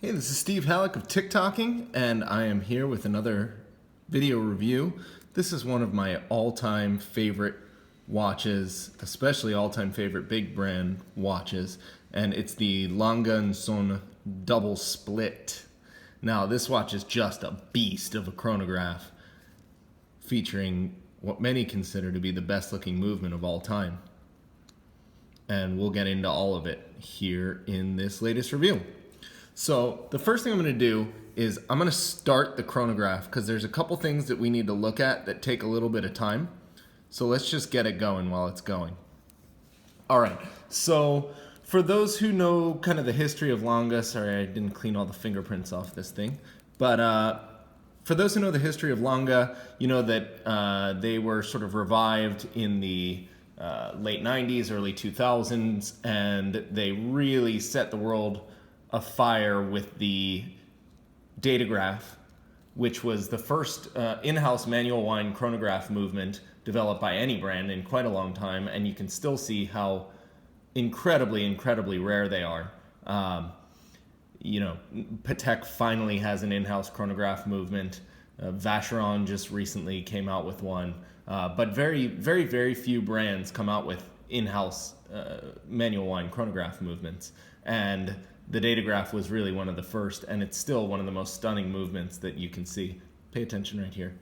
Hey, this is Steve Halleck of TikToking, and I am here with another video review. This is one of my all-time favorite watches, especially all-time favorite big brand watches, and it's the Lange and Sohne double split. Now, this watch is just a beast of a chronograph, featuring what many consider to be the best-looking movement of all time. And we'll get into all of it here in this latest review. So the first thing I'm going to do is I'm going to start the chronograph because there's a couple things that we need to look at that take a little bit of time. So let's just get it going while it's going. All right, so for those who know kind of the history of Lange, sorry I didn't clean all the fingerprints off this thing, but for those who know the history of Lange, you know that they were sort of revived in the late 90s, early 2000s, and they really set the world afire with the Datograph, which was the first in-house manual wind chronograph movement developed by any brand in quite a long time, and you can still see how incredibly rare they are. You know, Patek finally has an in-house chronograph movement. Vacheron just recently came out with one, but very few brands come out with in-house manual wind chronograph movements, and the Datograph was really one of the first, and it's still one of the most stunning movements that you can see. Pay attention right here.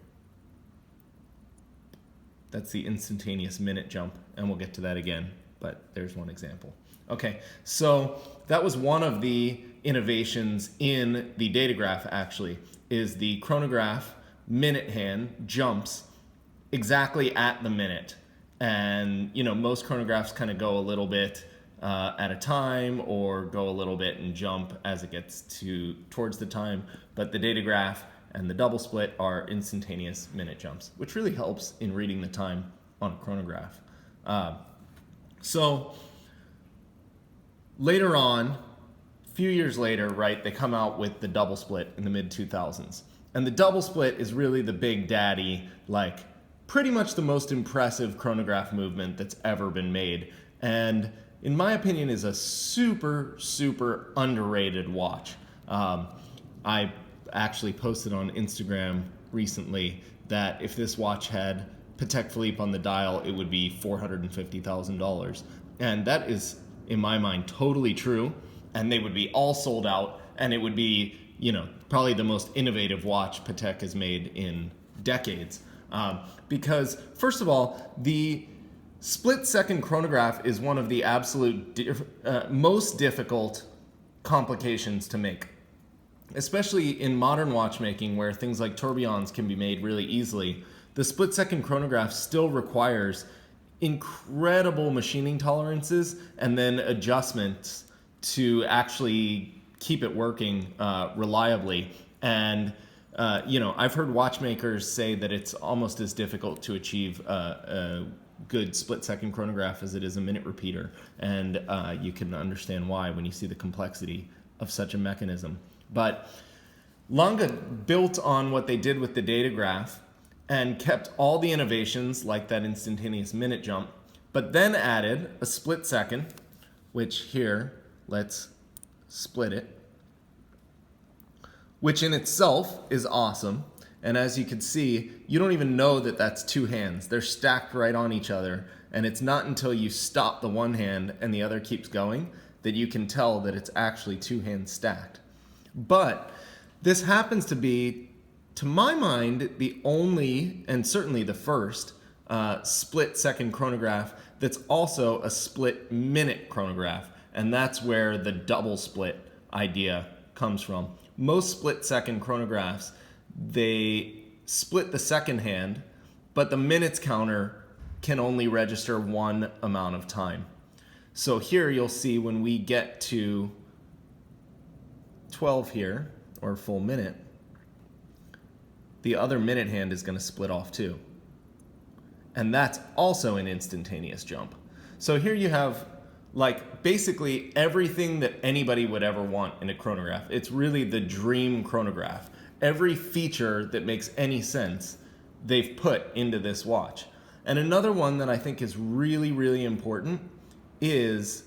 That's the instantaneous minute jump, and we'll get to that again, but there's one example. Okay, so that was one of the innovations in the Datograph, actually, is the chronograph minute hand jumps exactly at the minute. And, you know, most chronographs kind of go a little bit at a time or go a little bit and jump as it gets towards the time, but the Datograph and the double split are instantaneous minute jumps, which really helps in reading the time on a chronograph. So later on, a few years later, right, they come out with the double split in the mid-2000s. And the double split is really the big daddy, like pretty much the most impressive chronograph movement that's ever been made. And in my opinion, is a super underrated watch. I actually posted on Instagram recently that if this watch had Patek Philippe on the dial, it would be $450,000. And that is, in my mind, totally true. And they would be all sold out, and it would be, you know, probably the most innovative watch Patek has made in decades. Because, first of all, the split-second chronograph is one of the absolute most difficult complications to make, especially in modern watchmaking where things like tourbillons can be made really easily. The split-second chronograph still requires incredible machining tolerances and then adjustments to actually keep it working reliably. And you know, I've heard watchmakers say that it's almost as difficult to achieve a good split-second chronograph as it is a minute repeater, and you can understand why when you see the complexity of such a mechanism. But Lange built on what they did with the Datograph and kept all the innovations like that instantaneous minute jump, but then added a split second, which here, let's split it, which in itself is awesome. And as you can see, you don't even know that that's two hands. They're stacked right on each other. And it's not until you stop the one hand and the other keeps going that you can tell that it's actually two hands stacked. But this happens to be, to my mind, the only, and certainly the first, split-second chronograph that's also a split-minute chronograph. And that's where the double split idea comes from. Most split-second chronographs, they split the second hand, but the minutes counter can only register one amount of time. So here you'll see when we get to 12 here, or a full minute, the other minute hand is going to split off too. And that's also an instantaneous jump. So here you have like basically everything that anybody would ever want in a chronograph. It's really the dream chronograph. Every feature that makes any sense, they've put into this watch. And another one that I think is really important is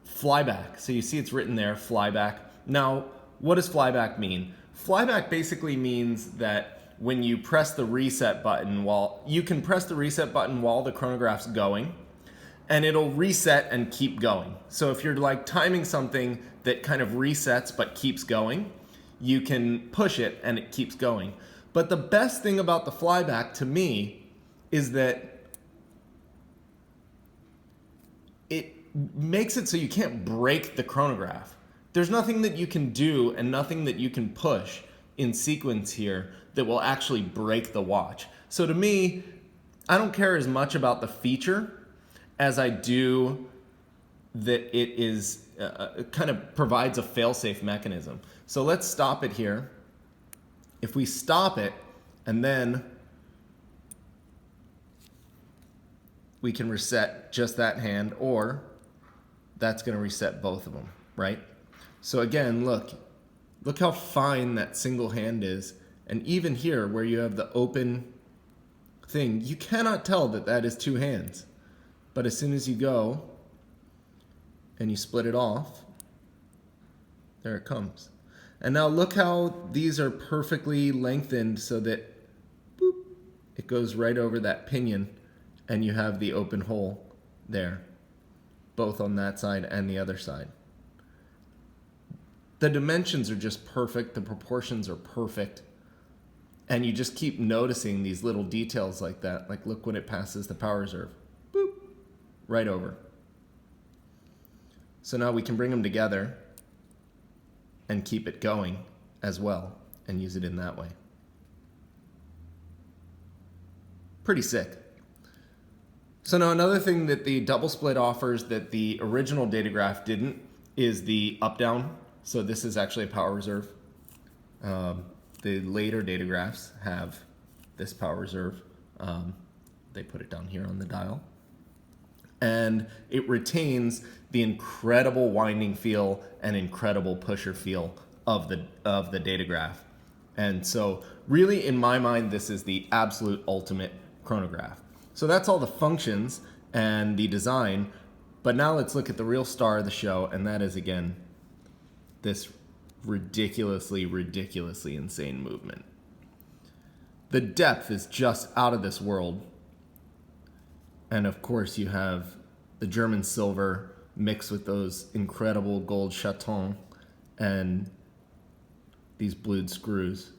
flyback. So you see it's written there, flyback. Now, what does flyback mean? Flyback basically means that when you press the reset button, you can press the reset button while the chronograph's going, and it'll reset and keep going. So if you're like timing something that kind of resets but keeps going, you can push it and it keeps going. But the best thing about the flyback to me is that it makes it so you can't break the chronograph. There's nothing that you can do and nothing that you can push in sequence here that will actually break the watch. So to me, I don't care as much about the feature as I do that it is kind of provides a fail-safe mechanism. So let's stop it here. If we stop it and then we can reset just that hand, or that's going to reset both of them, right? So again, look how fine that single hand is. And even here where you have the open thing, you cannot tell that that is two hands. But as soon as you go and you split it off, there it comes. And now look how these are perfectly lengthened so that boop, it goes right over that pinion and you have the open hole there, both on that side and the other side. The dimensions are just perfect, the proportions are perfect, and you just keep noticing these little details like that. Like look when it passes the power reserve, boop, right over. So now we can bring them together and keep it going as well and use it in that way. Pretty sick. So now another thing that the double split offers that the original Datograph didn't is the up-down. So this is actually a power reserve. The later Datagraphs have this power reserve. They put it down here on the dial. And it retains the incredible winding feel and incredible pusher feel of the Datograph. And so really in my mind, this is the absolute ultimate chronograph. So that's all the functions and the design, but now let's look at the real star of the show, and that is again, this ridiculously insane movement. The depth is just out of this world. And of course you have the German silver mixed with those incredible gold chatons and these blued screws.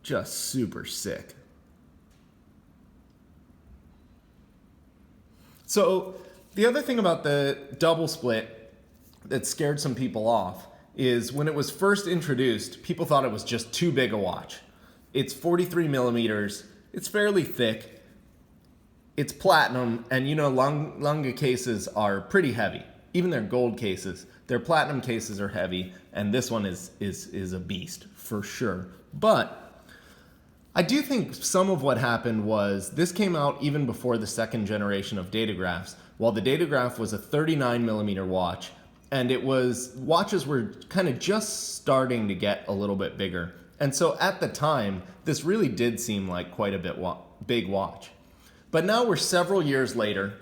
Just super sick. So the other thing about the double split that scared some people off is when it was first introduced, people thought it was just too big a watch. It's 43 millimeters, it's fairly thick, it's platinum, and you know Lange cases are pretty heavy. Even their gold cases, their platinum cases are heavy, and this one is a beast for sure. But I do think some of what happened was this came out even before the second generation of Datagraphs. While the Datograph was a 39 millimeter watch, and watches were kind of just starting to get a little bit bigger. And so at the time, this really did seem like quite a bit big watch. But now we're several years later,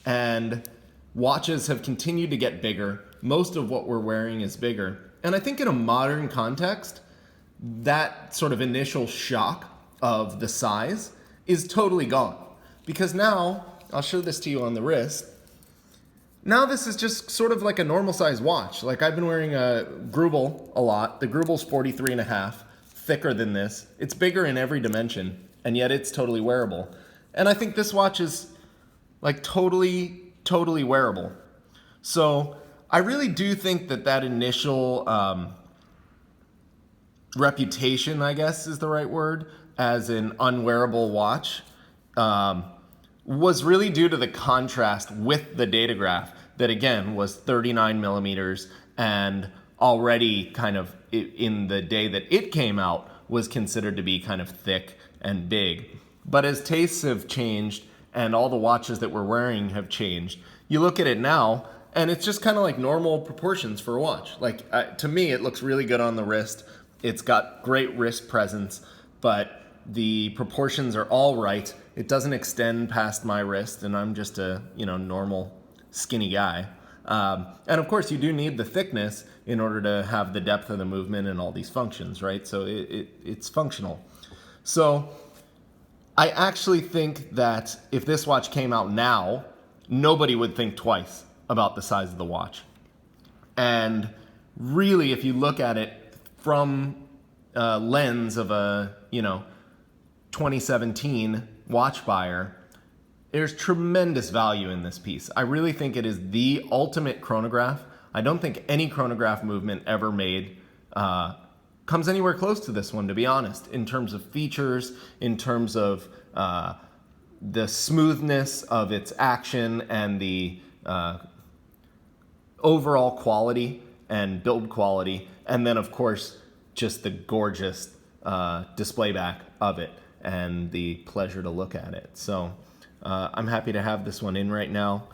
and watches have continued to get bigger. Most of what we're wearing is bigger. And I think in a modern context, that sort of initial shock of the size is totally gone. Because now, I'll show this to you on the wrist, now this is just sort of like a normal size watch. Like I've been wearing a Grubel a lot. The Grubel's 43.5, thicker than this. It's bigger in every dimension, and yet it's totally wearable. And I think this watch is like totally wearable. So I really do think that initial reputation, I guess is the right word, as an unwearable watch, was really due to the contrast with the Datograph that again was 39 millimeters and already kind of in the day that it came out was considered to be kind of thick and big. But as tastes have changed and all the watches that we're wearing have changed, you look at it now and it's just kind of like normal proportions for a watch. Like to me, it looks really good on the wrist. It's got great wrist presence, but the proportions are all right. It doesn't extend past my wrist, and I'm just a normal skinny guy. And of course, you do need the thickness in order to have the depth of the movement and all these functions, right? So it's functional. So I actually think that if this watch came out now, nobody would think twice about the size of the watch. And really, if you look at it from a lens of a 2017 watch buyer, there's tremendous value in this piece. I really think it is the ultimate chronograph. I don't think any chronograph movement ever made comes anywhere close to this one, to be honest, in terms of features, in terms of the smoothness of its action and the overall quality and build quality, and then of course just the gorgeous display back of it and the pleasure to look at it. So I'm happy to have this one in right now,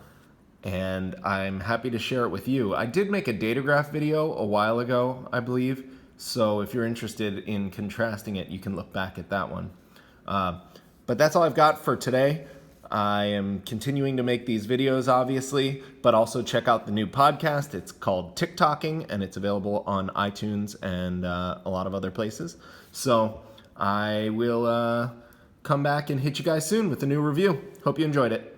and I'm happy to share it with you. I did make a datograph video a while ago, I believe, so if you're interested in contrasting it, you can look back at that one. But that's all I've got for today. I am continuing to make these videos, obviously, but also check out the new podcast. It's called TikToking, and it's available on iTunes and a lot of other places. So I will come back and hit you guys soon with a new review. Hope you enjoyed it.